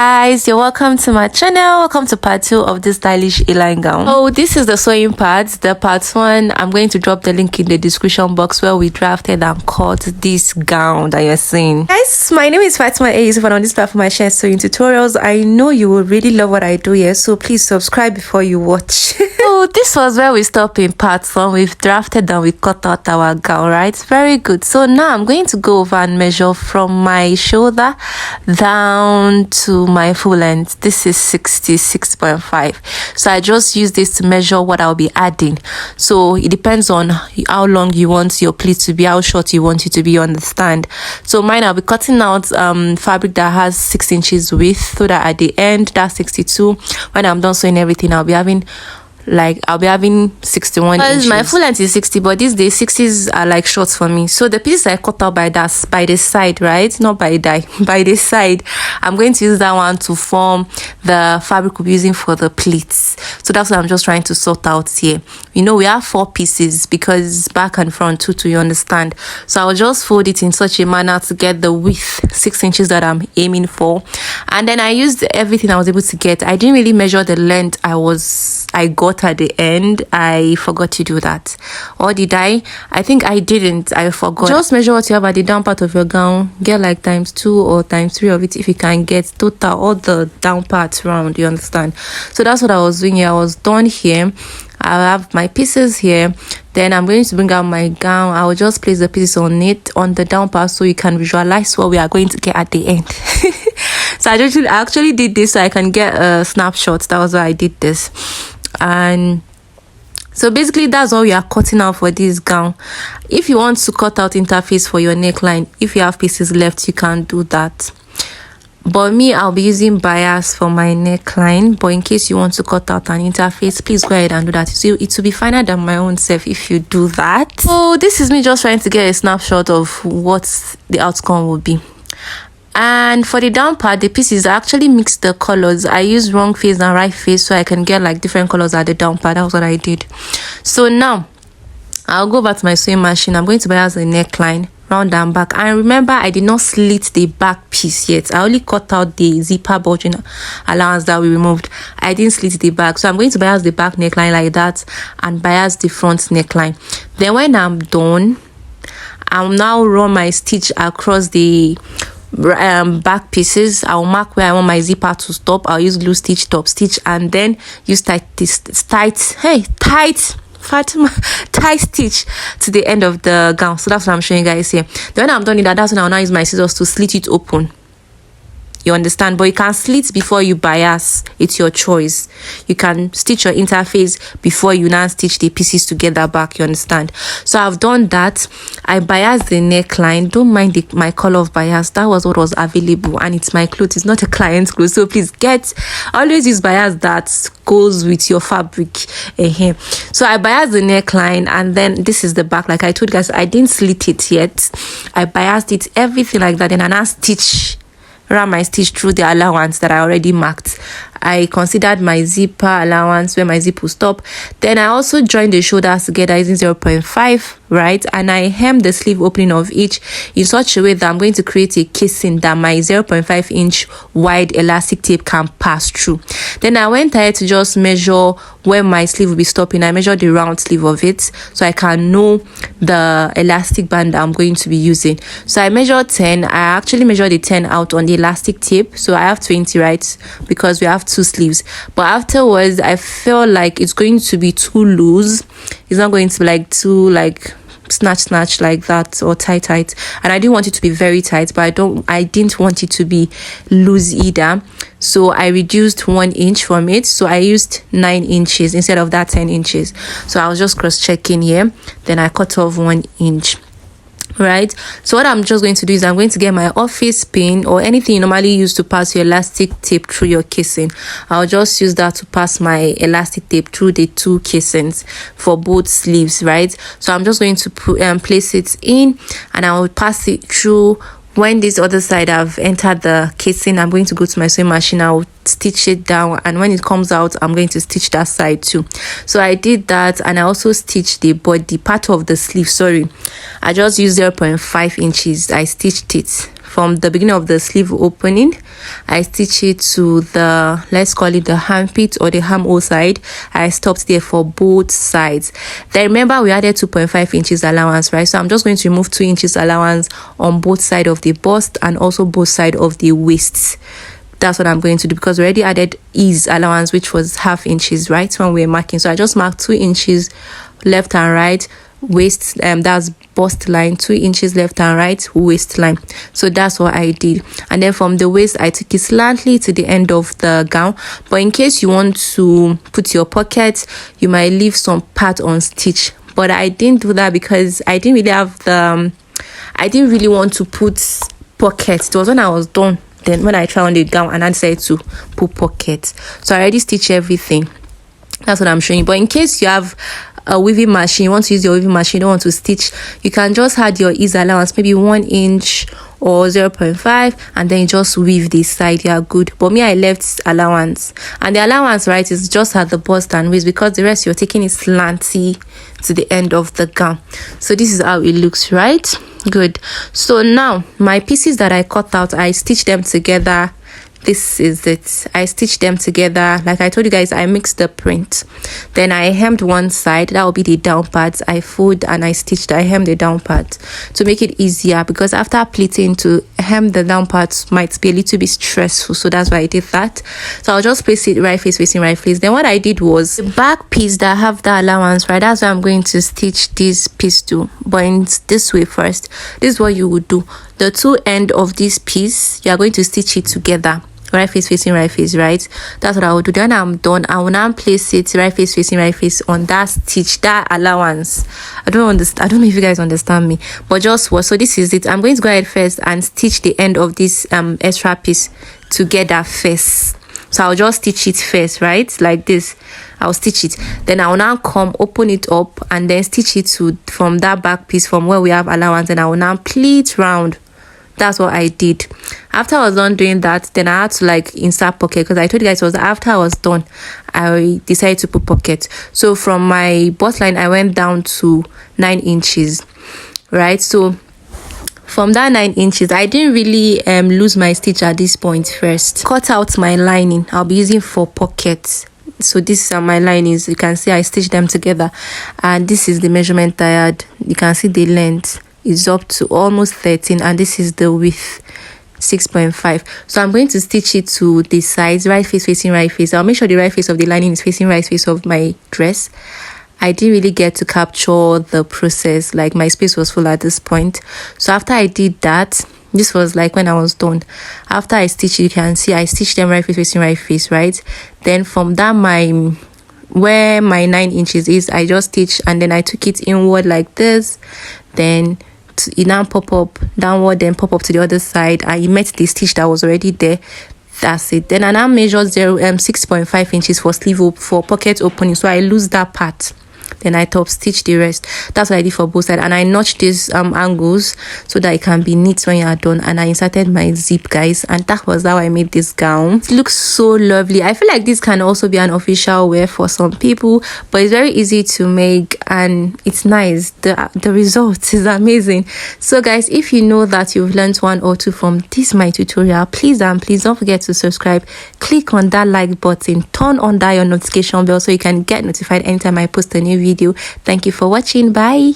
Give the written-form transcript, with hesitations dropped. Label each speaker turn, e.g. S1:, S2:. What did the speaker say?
S1: Guys, you're welcome to my channel. Welcome to part 2 of this stylish A-line gown. Oh, this is the sewing part. The part 1, I'm going to drop the link in the description box where we drafted and cut this gown that you're seeing. Guys, my name is Fatima A. And on this platform I share sewing tutorials. I know you will really love what I do here, so please subscribe before you watch. So this was where we stopped in part 1. We've drafted and we cut out our gown, right? Very good. So now I'm going to go over and measure from my shoulder down to my full length. This is 66.5. So I just use this to measure what I'll be adding. So it depends on how long you want your pleat to be, how short you want it to be, you understand. So mine, I'll be cutting out fabric that has 6 inches width, so that at the end, that's 62. When I'm done sewing everything, I'll be having 61 inches. My full length is 60, but these days 60s are like short for me. So the pieces I cut out by the side, right? Not by the side. I'm going to use that one to form the fabric we'll be using for the pleats. So that's what I'm just trying to sort out here. You know, we have 4 pieces because back and front two, you understand. So I'll just fold it in such a manner to get the width 6 inches that I'm aiming for. And then I used everything I was able to get. I didn't really measure the length I got at the end. I forgot to do that. Or did I? I think I didn't. I forgot. Just measure what you have at the down part of your gown. Get like ×2 or ×3 of it if you can get total all the down parts round, you understand. So that's what I was doing here. I was done here. I have my pieces here. Then I'm going to bring out my gown. I will just place the pieces on it on the down part so you can visualize what we are going to get at the end. So I actually did this so I can get a snapshot. That was why I did this. And so basically that's all we are cutting out for this gown. If you want to cut out interface for your neckline, if you have pieces left, you can do that. But me, I'll be using bias for my neckline. But in case you want to cut out an interface, please go ahead and do that. So it will be finer than my own self if you do that. So this is me just trying to get a snapshot of what the outcome will be. And for the down part, the pieces, I actually mixed the colors. I used wrong face and right face so I can get like different colors at the down part. That was what I did. So now I'll go back to my sewing machine. I'm going to bias the neckline round and back. And remember, I did not slit the back piece yet. I only cut out the zipper bulging allowance that we removed. I didn't slit the back. So I'm going to bias the back neckline like that and bias the front neckline. Then when I'm done, I'll now run my stitch across the back pieces. I'll mark where I want my zipper to stop. I'll use glue stitch, top stitch, and then use tight stitch to the end of the gown. So that's what I'm showing you guys here. Then when I'm done with that, that's when I'll now use my scissors to slit it open. You understand? But you can slit before you bias. It's your choice. You can stitch your interface before you now stitch the pieces together back. You understand? So I've done that. I biased the neckline. Don't mind my color of bias. That was what was available, and it's my clothes. It's not a client's clothes. So please always use bias that goes with your fabric. So I biased the neckline, and then this is the back. Like I told you guys, I didn't slit it yet. I biased it, everything like that. Then I now ran my stitch through the allowance that I already marked. I considered my zipper allowance where my zip will stop. Then I also joined the shoulders together using 0.5, right? And I hemmed the sleeve opening of each in such a way that I'm going to create a casing that my 0.5 inch wide elastic tape can pass through. Then I went ahead to just measure where my sleeve will be stopping. I measured the round sleeve of it so I can know the elastic band that I'm going to be using. So I measured 10. I actually measured the 10 out on the elastic tape. So I have 20, right? Because we have 2 sleeves. But afterwards, I felt like it's going to be too loose. It's not going to be like too like snatch like that or tight, and I didn't want it to be very tight, but I didn't want it to be loose either. So I reduced 1 inch from it. So I used 9 inches instead of that 10 inches. So I was just cross-checking here. Then I cut off 1 inch. Right, so what I'm just going to do is I'm going to get my office pin or anything you normally use to pass your elastic tape through your casing. I'll just use that to pass my elastic tape through the 2 casings for both sleeves, right? So I'm just going to place it in, and I will pass it through. When this other side I've entered the casing, I'm going to go to my sewing machine. I'll stitch it down, and when it comes out, I'm going to stitch that side too. So I did that, and I also stitched the body part of the sleeve. Sorry, I just used 0.5 inches. I stitched it from the beginning of the sleeve opening. I stitch it to the, let's call it the armpit or the armhole side. I stopped there for both sides. Then remember we added 2.5 inches allowance, right? So I'm just going to remove 2 inches allowance on both sides of the bust and also both sides of the waist. That's what I'm going to do, because we already added ease allowance, which was half inches, right, when we were marking. So I just marked 2 inches left and right waist, that's bust line, 2 inches left and right waistline. So that's what I did. And then from the waist I took it slightly to the end of the gown. But in case you want to put your pockets, you might leave some part on stitch, but I didn't do that because I didn't really have the I didn't really want to put pockets. It was when I was done, then when I tried on the gown and I decided to put pockets. So I already stitched everything. That's what I'm showing you. But in case you have a weaving machine, you want to use your weaving machine, you don't want to stitch, you can just add your ease allowance, maybe 1 inch or 0.5, and then you just weave this side. You are good. But me, I left allowance, and the allowance, right, is just at the bust and waist, because the rest you're taking is slanty to the end of the gown. So this is how it looks, right? Good. So now my pieces that I cut out, I stitched them together. This is it. I stitched them together. Like I told you guys, I mixed the print. Then I hemmed one side. That will be the down part. I fold and I hemmed the down part to make it easier, because after pleating, to hem the down part might be a little bit stressful. So that's why I did that. So I'll just place it right face facing right face. Then what I did was the back piece that have the allowance, right, that's why I'm going to stitch this piece too, but in this way first. This is what you would do. The two end of this piece, you are going to stitch it together, right face facing right face, right? That's what I will do. Then I'm done, I will now place it right face facing right face on that stitch, that allowance. I don't know if you guys understand me, but just what. So this is it. I'm going to go ahead first and stitch the end of this extra piece together first. So I'll just stitch it first, right, like this. I'll stitch it, then I'll now come open it up and then stitch it to from that back piece from where we have allowance, and I will now pleat round. That's what I did. After I was done doing that, then I had to like insert pocket, because I told you guys it was after I was done I decided to put pocket. So from my bust line I went down to 9 inches, right? So from that 9 inches, I didn't really lose my stitch at this point. First, cut out my lining. I'll be using for pockets. So these are my linings. You can see I stitched them together, and this is the measurement I had. You can see the length is up to almost 13, and this is the width, 6.5. So I'm going to stitch it to the sides, right face facing right face. I'll make sure the right face of the lining is facing right face of my dress. I didn't really get to capture the process, like my space was full at this point. So after I did that, this was like when I was done. After I stitched it, you can see I stitched them right face facing right face, right? Then from that, where my 9 inches is, I just stitched, and then I took it inward like this. Then it now pop up downward, then pop up to the other side, and it met the stitch that was already there. That's it. Then I now measured 6.5 inches for sleeve for pocket opening, so I lose that part. Then I top stitch the rest. That's what I did for both sides, and I notched these angles so that it can be neat when you are done. And I inserted my zip, guys, and that was how I made this gown. It looks so lovely. I feel like this can also be an official wear for some people, but it's very easy to make and it's nice. The result is amazing. So guys, if you know that you've learned 1 or 2 from this my tutorial, please don't forget to subscribe. Click on that like button, turn on that your notification bell so you can get notified anytime I post a new video. Thank you for watching. Bye.